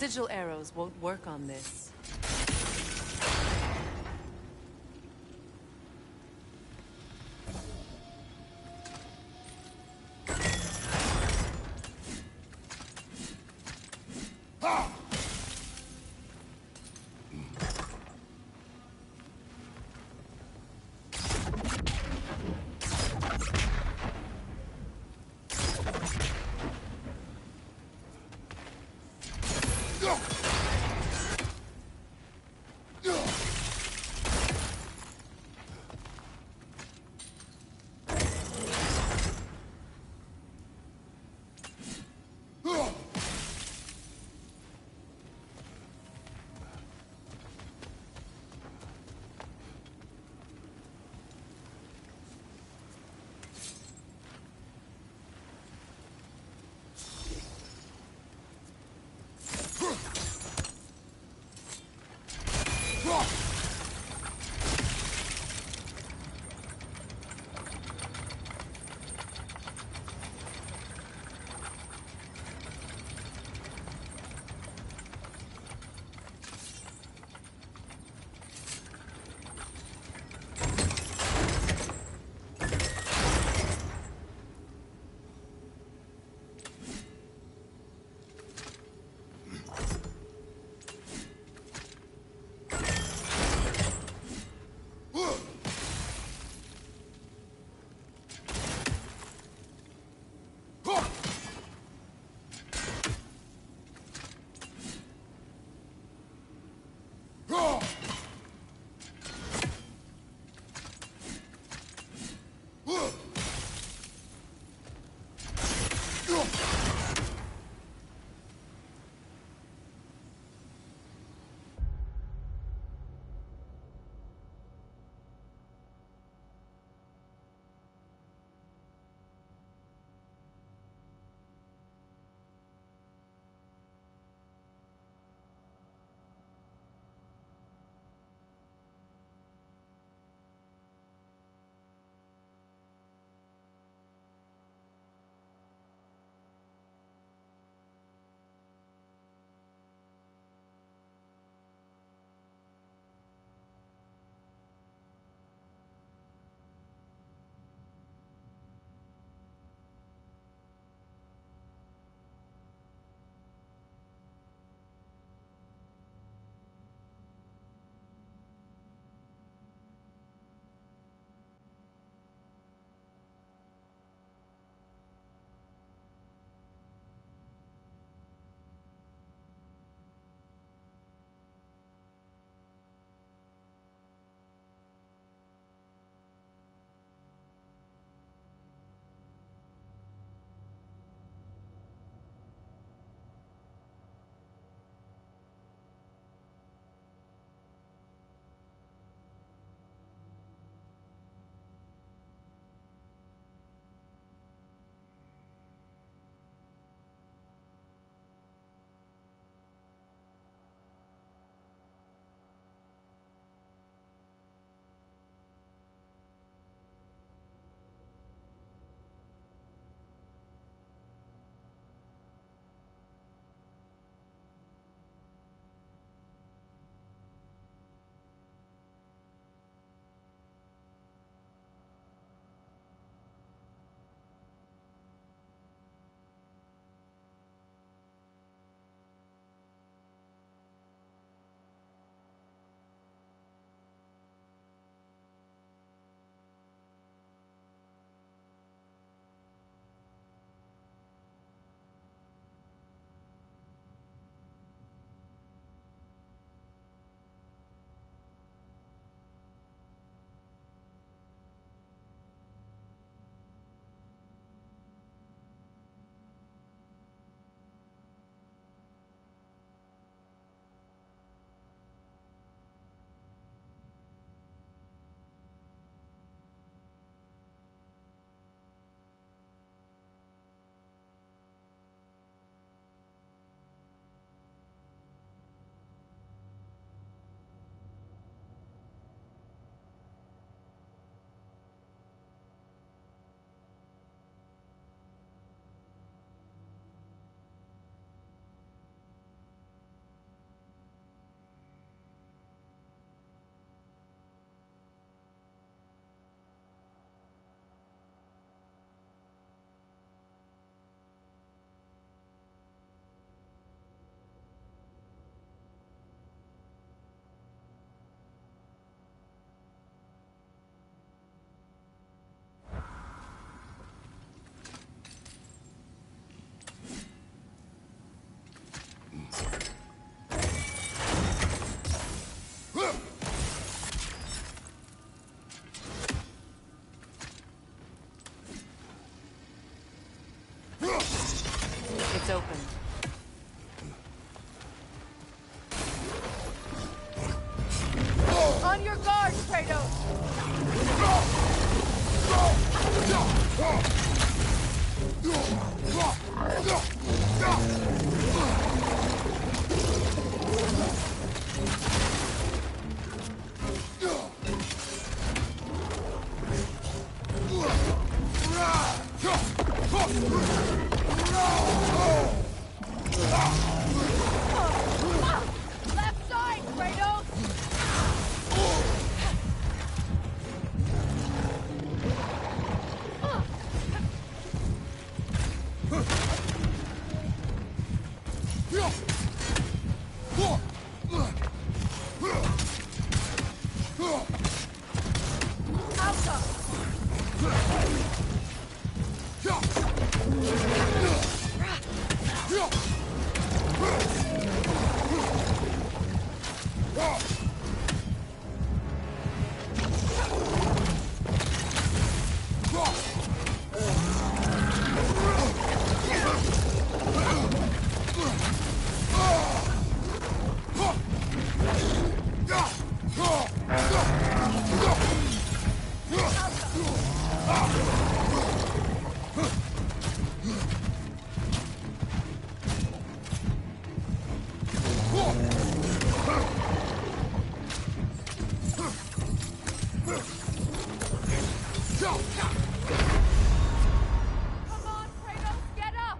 Sigil arrows won't work on this. opened. On your guard, Kratos! Left side, Kratos! Come on, Kratos, get up!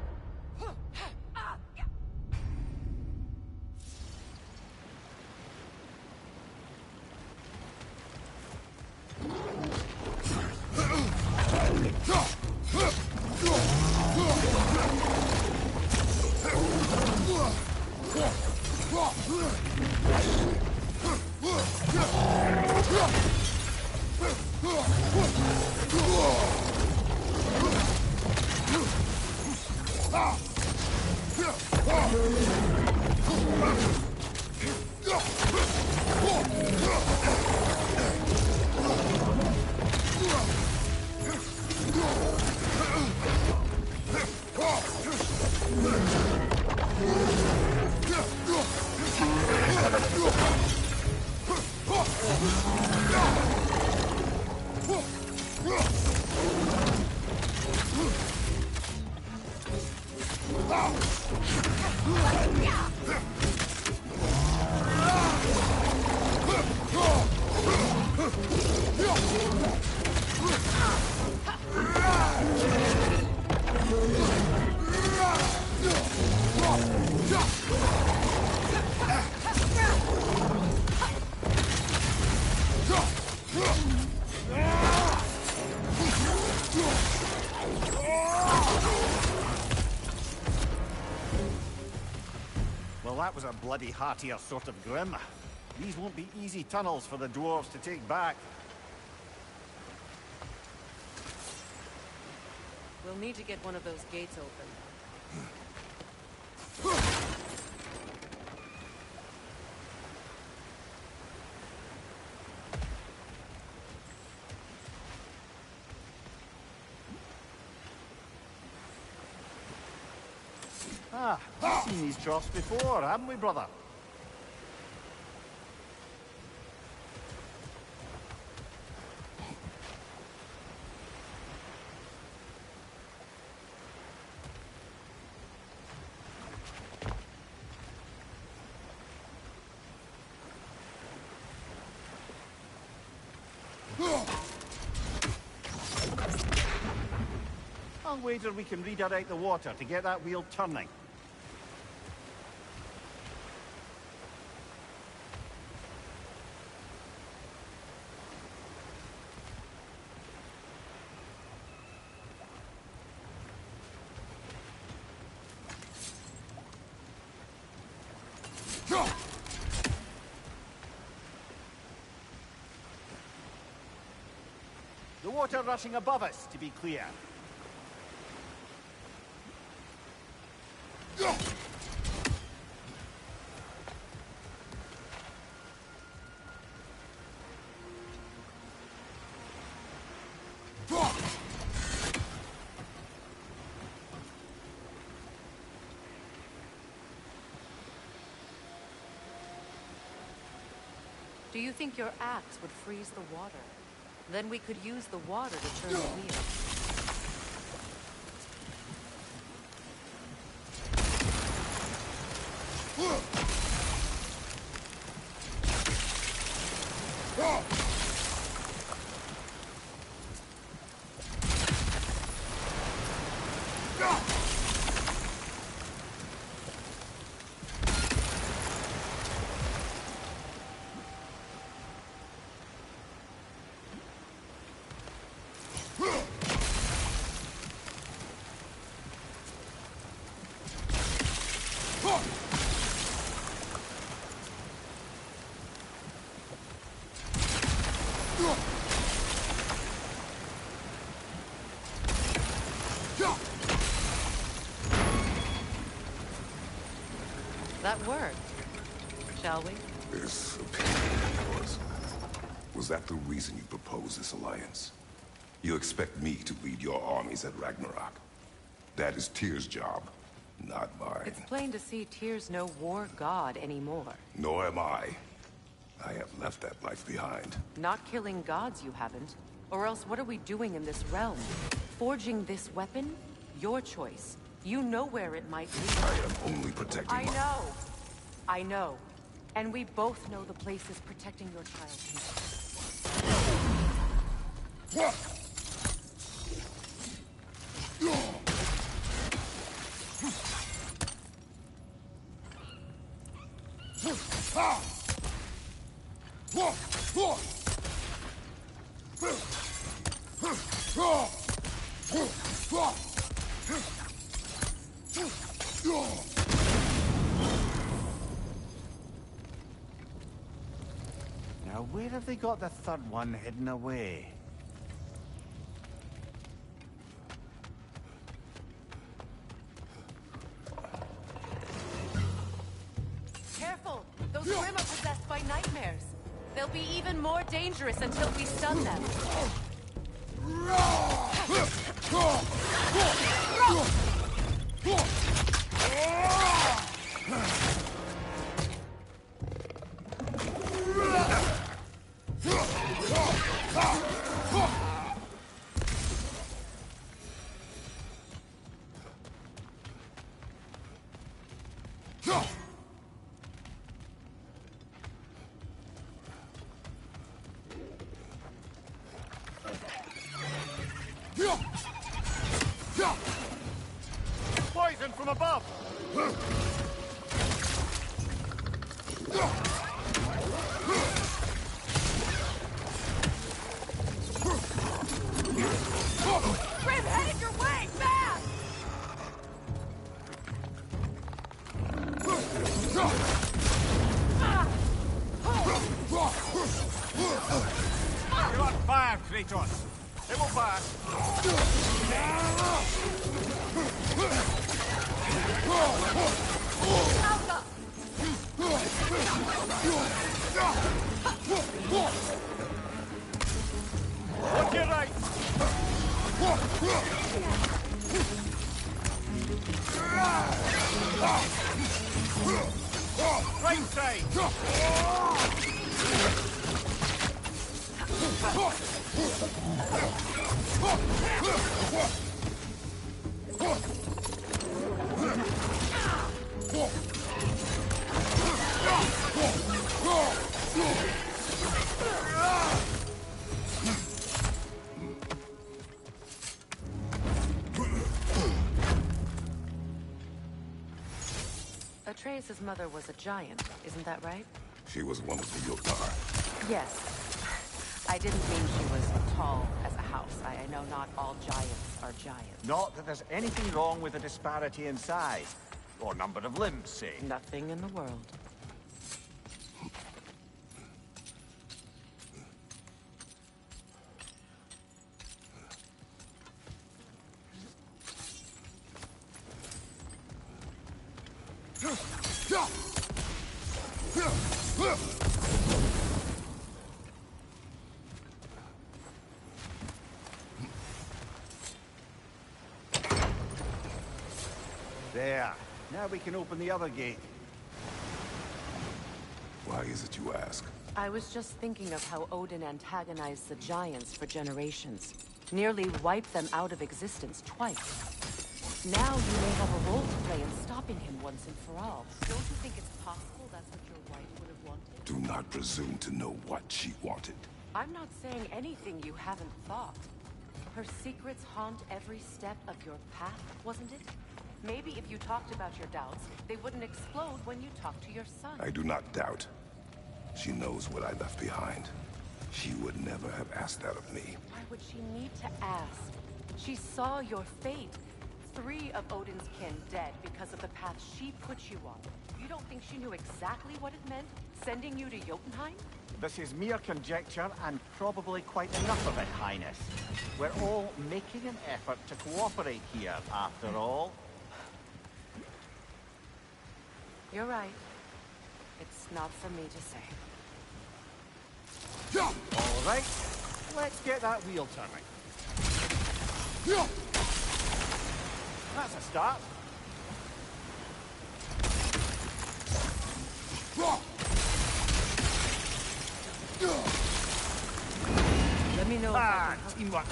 Well, that was a bloody heartier sort of grim. These won't be easy tunnels for the dwarves to take back. We'll need to get one of those gates open. Ah, we've seen these troughs before, haven't we, brother? I'll wager we can redirect the water to get that wheel turning. The water rushing above us, to be clear. Do you think your axe would freeze the water? Then we could use the water to turn the wheel. That worked. Shall we? This opinion of yours. Was that the reason you proposed this alliance? You expect me to lead your armies at Ragnarok? That is Tyr's job, not mine. It's plain to see Tyr's no war god anymore. Nor am I. I have left that life behind. Not killing gods, you haven't. Or else what are we doing in this realm? Forging this weapon? Your choice. You know where it might lead. I am only protecting I know. I know. And we both know the places protecting your child can. Now, where have they got the third one hidden away? Careful! Those Grimm are possessed by nightmares. They'll be even more dangerous until we stun them. Poison from above! Grim, headed your way! Fast! You're on fire, Kratos! It will pass! Alpha! Look your right! Right side! Atreus' mother was a giant, isn't that right? She was one of the Yotar. Yes. I didn't mean she was tall as a house. I know not all giants are giants. Not that there's anything wrong with a disparity in size. Or number of limbs, say. Nothing in the world. There. Now we can open the other gate. Why Why is it you ask? I was just thinking of how Odin antagonized the giants for generations. Nearly wiped them out of existence twice. Now you may have a role to play in stopping him once and for all. Don't you think it's possible that's what your wife would have wanted? Do not presume to know what she wanted. I'm not saying anything you haven't thought. Her secrets haunt every step of your path, wasn't it? Maybe if you talked about your doubts, they wouldn't explode when you talked to your son. I do not doubt. She knows what I left behind. She would never have asked that of me. Why would she need to ask? She saw your fate. 3 of Odin's kin dead because of the path she put you on. You don't think she knew exactly what it meant, sending you to Jotunheim? This is mere conjecture, and probably quite enough of it, Highness. We're all making an effort to cooperate here, after all. You're right. It's not for me to say. All right, let's get that wheel turning. That's a start. Let me know if I can help. Teamwork.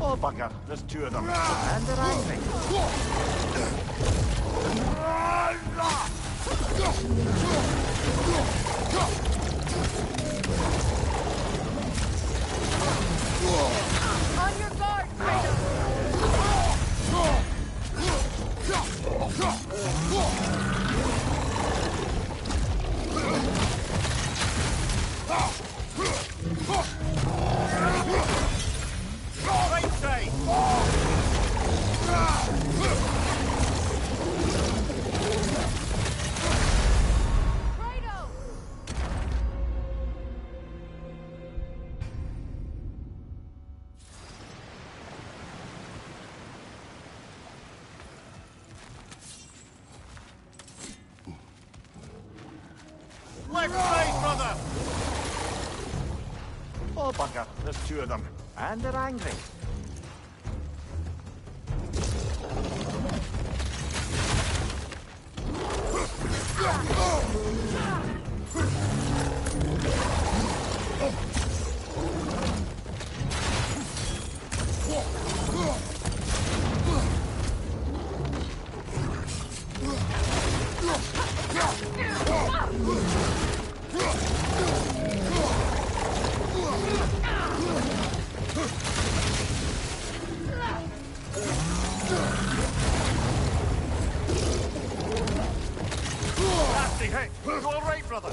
Oh, bugger. There's 2 of them. And they're angry. On your guard, Kratos! Right side! Kratos! Left side, brother! Oh, bugger. There's 2 of them. And they're angry. Nasty hit. You all right, brother?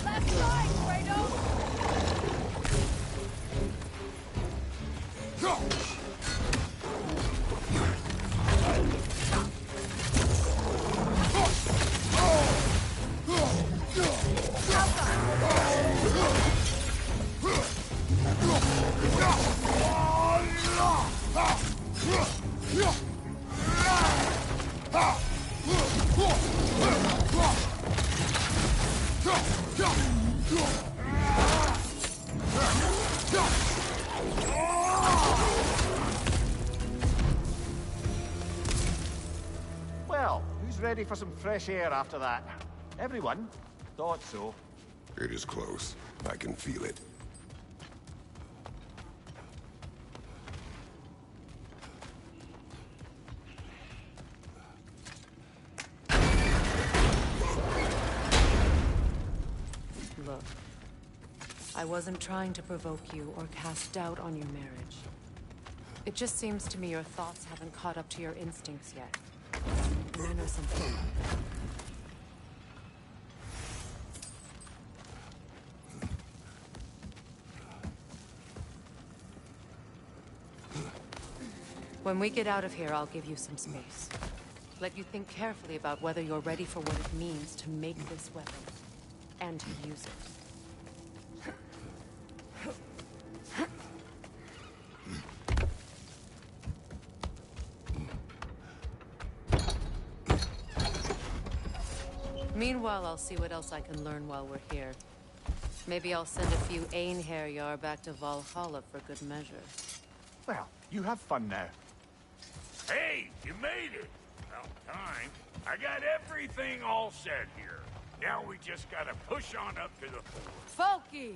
Left side, Kratos! Well, who's ready for some fresh air after that? Everyone? Thought so. It is close. I can feel it. I wasn't trying to provoke you or cast doubt on your marriage. It just seems to me your thoughts haven't caught up to your instincts yet. I know something about that. When we get out of here, I'll give you some space. Let you think carefully about whether you're ready for what it means to make this weapon, and to use it. Meanwhile, I'll see what else I can learn while we're here. Maybe I'll send a few Einherjar back to Valhalla for good measure. Well, you have fun now. Hey, you made it! About time. I got everything all set here. Now we just gotta push on up to the fort. Folky!